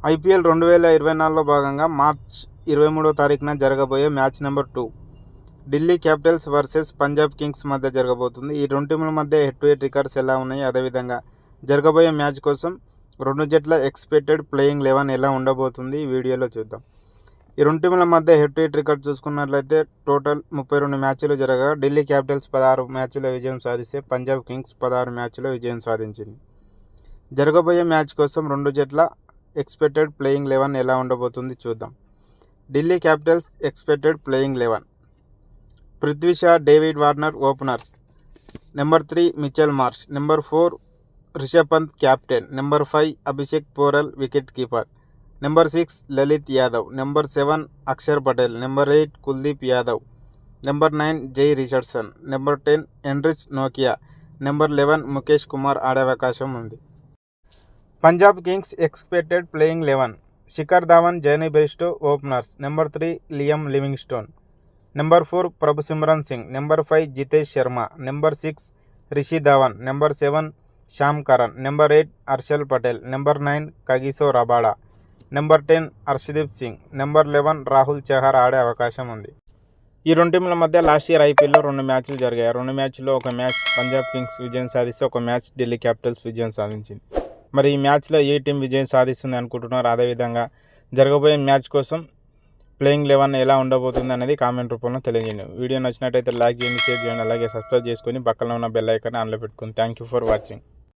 IPL 2024లో భాగంగా March 23వ తారీఖున జరగబోయే match number 2 Delhi Capitals versus Punjab Kings మధ్య జరగబోతుంది. ఈ రెండు టీముల మధ్య హెడ్ టు హెడ్ రికార్డ్స్ ఎలా ఉన్నాయి, అదేవిధంగా జరగబోయే మ్యాచ్ కోసం రెండు జట్ల ఎక్స్పెక్టెడ్ ప్లేయింగ్ 11 ఎలా ఉండబోతుంది ఈ వీడియోలో చూద్దాం. ఈ రెండు టీముల మధ్య హెడ్ టు హెడ్ రికార్డ్ చూసుకున్నట్లయితే టోటల్ 32 మ్యాచ్లు జరగగా ఢిల్లీ క్యాపిటల్స్ 16 మ్యాచ్లో విజయం సాధిస్తే పంజాబ్ కింగ్స్ 16 మ్యాచ్లో విజయం సాధించింది. జరగబోయే మ్యాచ్ కోసం రెండు జట్ల ఎక్స్పెక్టెడ్ ప్లేయింగ్ 11 ఎలా ఉండబోతుంది చూద్దాం. Delhi Capitals expected playing 11: Prithvi Shaw, David Warner openers. Number 3 Mitchell Marsh. Number 4 Rishabh Pant captain. Number 5 Abhishek Porel wicket keeper. Number 6 Lalit Yadav. Number 7 Axar Patel. Number 8 Kuldeep Yadav. Number 9 Jhye Richardson. Number 10 Anrich నోకియా. నెంబర్ 11 ముఖేష్ కుమార్ ఆడే అవకాశం ఉంది. Punjab Kings expected playing 11: Shikhar Dhawan, Jonny Bairstow openers. Number 3 Liam Livingstone. Number 4 Prabhsimran Singh. Number 5 Jitesh Sharma. Number 6 Rishi Dhawan. Number 7 Sam Curran. Number 8 Harshal Patel. Number 9 Kagiso Rabada. Number 10 Arshdeep Singh. Number 11 Rahul Chahar ఆడే అవకాశం ఉంది. ఈ రెండు టీంల మధ్య లాస్ట్ ఇయర్ ఐపీఎల్లో 2 మ్యాచ్లు జరిగాయి. 2 మ్యాచ్ల్లో ఒక మ్యాచ్ పంజాబ్ కింగ్స్ విజయం సాధిస్తే ఒక మ్యాచ్ ఢిల్లీ క్యాపిటల్స్ విజయం సాధించింది. మరి ఈ మ్యాచ్లో ఏ టీం విజయం సాధిస్తుంది అనుకుంటున్నారు? అదేవిధంగా జరగబోయే మ్యాచ్ కోసం ప్లేయింగ్ 11 ఎలా ఉండబోతుంది అనేది కామెంట్ రూపంలో తెలియజేయండి. వీడియో నచ్చినట్టయితే లైక్ చేయండి, షేర్ చేయండి, అలాగే సబ్స్క్రైబ్ చేసుకొని పక్కన ఉన్న బెల్ ఐకాన్ ఆన్లో పెట్టుకోండి. Thank you for watching.